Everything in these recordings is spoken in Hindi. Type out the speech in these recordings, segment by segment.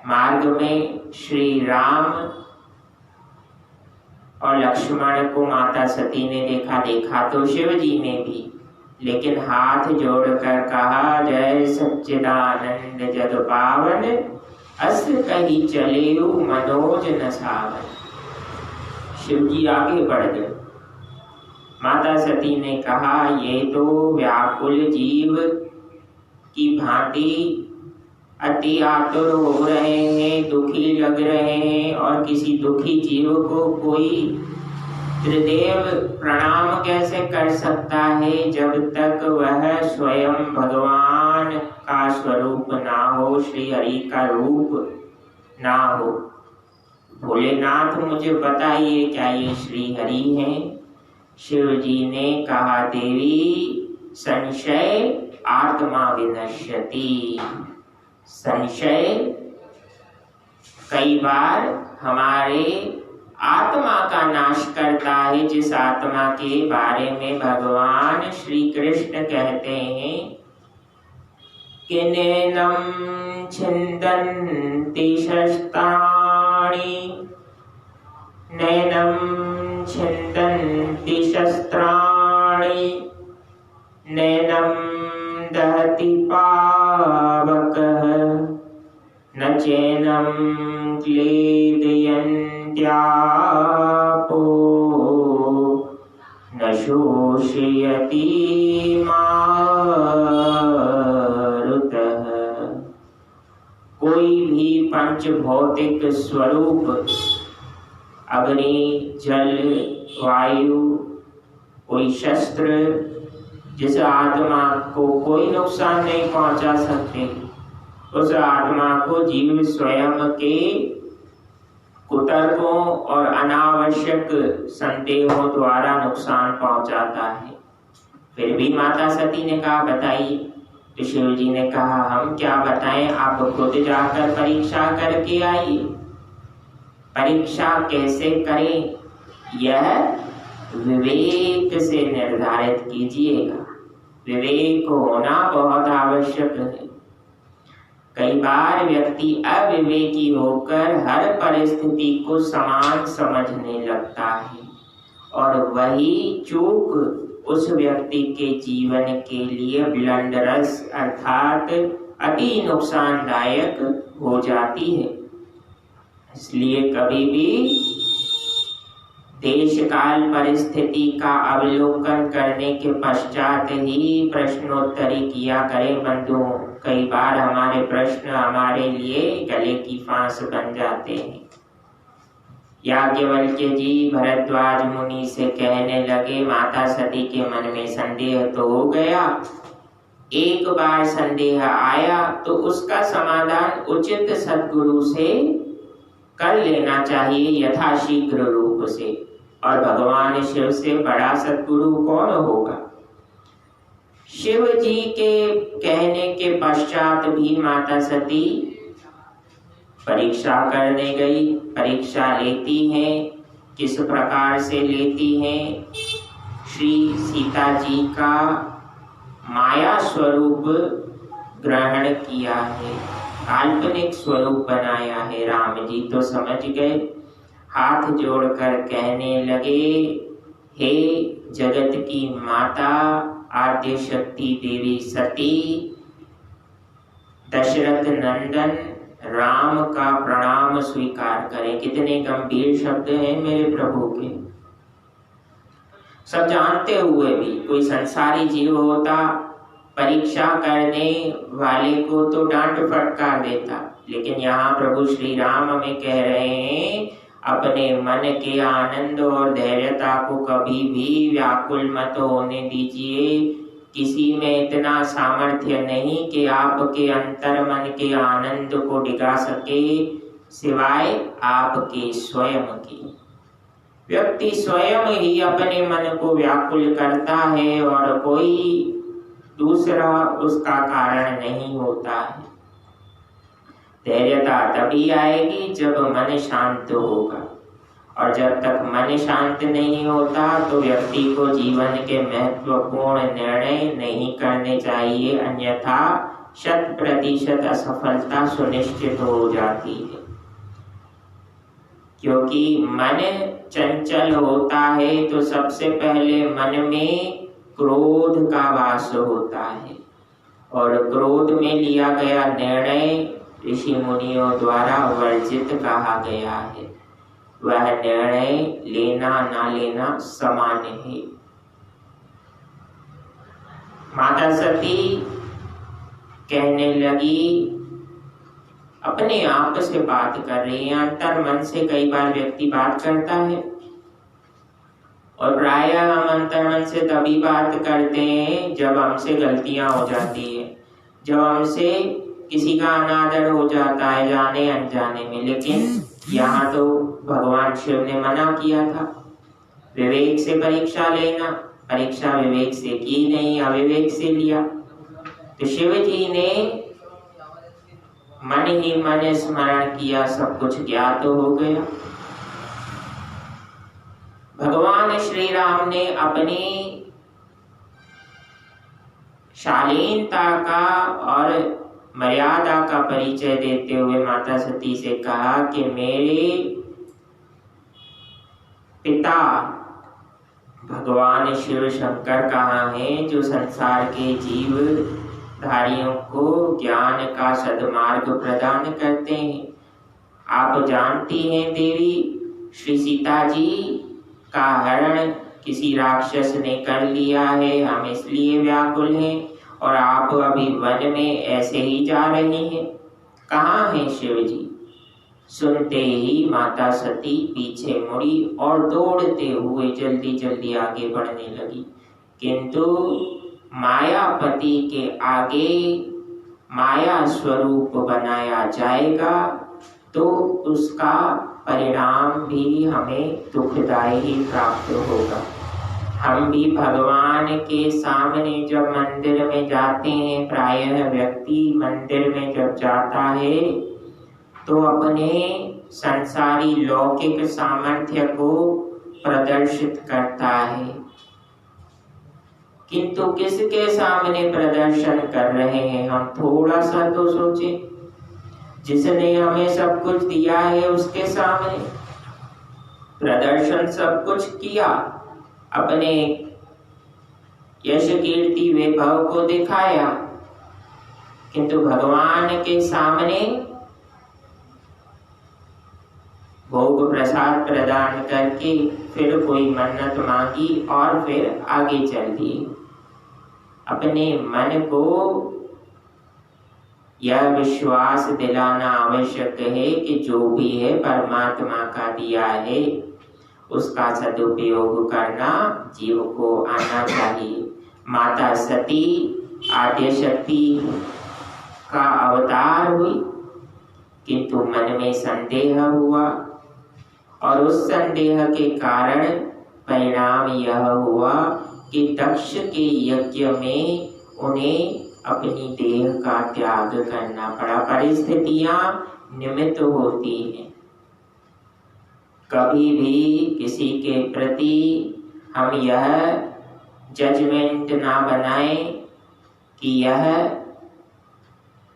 मार्ग में श्री राम और लक्ष्मण को माता सती ने देखा तो शिव जी ने भी, लेकिन हाथ जोड़कर कहा, जय सच्चिदानंद जग पावन, अस कही चले मनोज न सावन। शिव जी आगे बढ़ गए। माता सती ने कहा, ये तो व्याकुल जीव की भांति अति आतुर हो रहे हैं, दुखी लग रहे हैं, और किसी दुखी जीव को कोई त्रिदेव प्रणाम कैसे कर सकता है जब तक वह स्वयं भगवान का स्वरूप ना हो, श्री हरि का रूप ना हो। भोलेनाथ मुझे बताइए, क्या ये श्री हरि हैं? शिव जी ने कहा, देवी संशय आत्मा विनश्यति। संशय कई बार हमारे आत्मा का नाश करता है, जिस आत्मा के बारे में भगवान श्री कृष्ण कहते हैं कि नैनम छिन्दन्ति शस्त्राणि, नैनम छिन्दन्ति शस्त्राणि, नैनम दहति पावकः, न चैनम क्लेदयन्त्यापो, न शोषयति मारुतः। कोई भी पंच भौतिक स्वरूप, अग्नि, जल, वायु, कोई शस्त्र, जिस आत्मा को कोई नुकसान नहीं पहुंचा सकते, उस आत्मा को जीव स्वयं के कुतर्कों और अनावश्यक संदेहों द्वारा नुकसान पहुंचाता है। फिर भी माता सती ने कहा, बताइए। तो शिव जी ने कहा, हम क्या बताएं, आप खुद जाकर परीक्षा करके आइए। परीक्षा कैसे करें, यह विवेक से निर्धारित कीजिएगा। विवेक होना बहुत आवश्यक है। कई बार व्यक्ति अविवेकी होकर हर परिस्थिति को समान समझने लगता है, और वही चूक उस व्यक्ति के जीवन के लिए ब्लंडरस अर्थात अति नुकसानदायक हो जाती है। इसलिए कभी भी देश काल परिस्थिति का अवलोकन करने के पश्चात ही प्रश्नोत्तरी किया करें बंधुओं। कई बार हमारे प्रश्न हमारे लिए गले की फांस बन जाते हैं। याज्ञवल्क्य जी भरद्वाज मुनि से कहने लगे, माता सती के मन में संदेह तो हो गया, एक बार संदेह आया तो उसका समाधान उचित सद्गुरु से कर लेना चाहिए यथाशीघ्र रूप से, और भगवान शिव से बड़ा सद्गुरु कौन होगा। शिव जी के कहने के पश्चात भी माता सती परीक्षा करने गई। परीक्षा लेती हैं, किस प्रकार से लेती हैं, श्री सीता जी का माया स्वरूप ग्रहण किया है, काल्पनिक स्वरूप बनाया है। राम जी तो समझ गए, हाथ जोड़कर कहने लगे, हे जगत की माता आद्य शक्ति देवी सती, दशरथ नंदन राम का प्रणाम स्वीकार करें। कितने गंभीर शब्द हैं मेरे प्रभु के। सब जानते हुए भी कोई संसारी जीव होता, परीक्षा करने वाले को तो डांट फटकार देता, लेकिन यहाँ प्रभु श्री राम हमें कह रहे हैं, अपने मन के आनंद और धैर्यता को कभी भी व्याकुल मत होने दीजिए। किसी में इतना सामर्थ्य नहीं कि आपके अंतर मन के आनंद को डिगा सके, सिवाय आपके स्वयं की। व्यक्ति स्वयं ही अपने मन को व्याकुल करता है और कोई दूसरा उसका कारण नहीं होता है। धैर्यता तभी आएगी जब मन शांत होगा, और जब तक मन शांत नहीं होता तो व्यक्ति को जीवन के महत्वपूर्ण निर्णय नहीं करने चाहिए, अन्यथा 100% असफलता सुनिश्चित हो जाती है, क्योंकि मन चंचल होता है तो सबसे पहले मन में क्रोध का वास होता है, और क्रोध में लिया गया निर्णय ऋषि मुनियों द्वारा वर्जित कहा गया है। वह निर्णय लेना ना लेना समान है। माता सती कहने लगी, अपने आप से बात कर रही है, अंतर मन से कई बार व्यक्ति बात करता है, और प्रायः हम अंतर मन से तभी बात करते हैं जब हमसे गलतियां हो जाती है, जब हमसे किसी का अनादर हो जाता है जाने अनजाने में। लेकिन यहाँ तो भगवान शिव ने मना किया था विवेक से परीक्षा लेना, परीक्षा विवेक से की नहीं, अविवेक से लिया। तो शिव जी ने मन ही मन स्मरण किया, सब कुछ ज्ञात हो गया। भगवान श्री राम ने अपनी शालीनता का और मर्यादा का परिचय देते हुए माता सती से कहा कि मेरे पिता भगवान शिव शंकर कहाँ हैं, जो संसार के जीव धारियों को ज्ञान का सद्मार्ग प्रदान करते हैं। आप जानती हैं देवी, श्री सीता जी का हरण किसी राक्षस ने कर लिया है, हम इसलिए व्याकुल हैं, और आप अभी वन में ऐसे ही जा रही हैं, कहाँ हैं शिव जी? सुनते ही माता सती पीछे मुड़ी और दौड़ते हुए जल्दी जल्दी आगे बढ़ने लगी। किंतु मायापति के आगे माया स्वरूप बनाया जाएगा तो उसका परिणाम भी हमें दुखदायी ही प्राप्त होगा। हम भी भगवान के सामने जब मंदिर में जाते हैं, प्रायः व्यक्ति मंदिर में जब जाता है तो अपने संसारी लौकिक सामर्थ्य को प्रदर्शित करता है, किंतु किसके सामने प्रदर्शन कर रहे हैं? हम थोड़ा सा तो सोचें। जिसने हमें सब कुछ दिया है उसके सामने प्रदर्शन सब कुछ किया, अपने यश कीर्ति वैभव को दिखाया, किंतु भगवान के सामने भोग प्रसाद प्रदान करके फिर कोई मन्नत मांगी और फिर आगे चल दिए। अपने मन को यह विश्वास दिलाना आवश्यक है कि जो भी है परमात्मा का दिया है, उसका सदुपयोग करना जीव को आना चाहिए। माता सती आद्य शक्ति का अवतार हुई, किंतु मन में संदेह हुआ, और उस संदेह के कारण परिणाम यह हुआ कि दक्ष के यज्ञ में उन्हें अपनी देह का त्याग करना पड़ा। परिस्थितियां निमित्त होती हैं। कभी भी किसी के प्रति हम यह जजमेंट ना बनाएं कि यह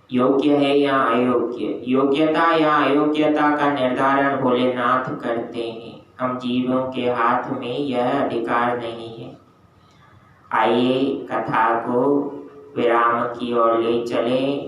योग्य है या अयोग्य। योग्यता या अयोग्यता का निर्धारण भोलेनाथ करते हैं, हम जीवों के हाथ में यह अधिकार नहीं है। आइए कथा को विराम की ओर ले चलें।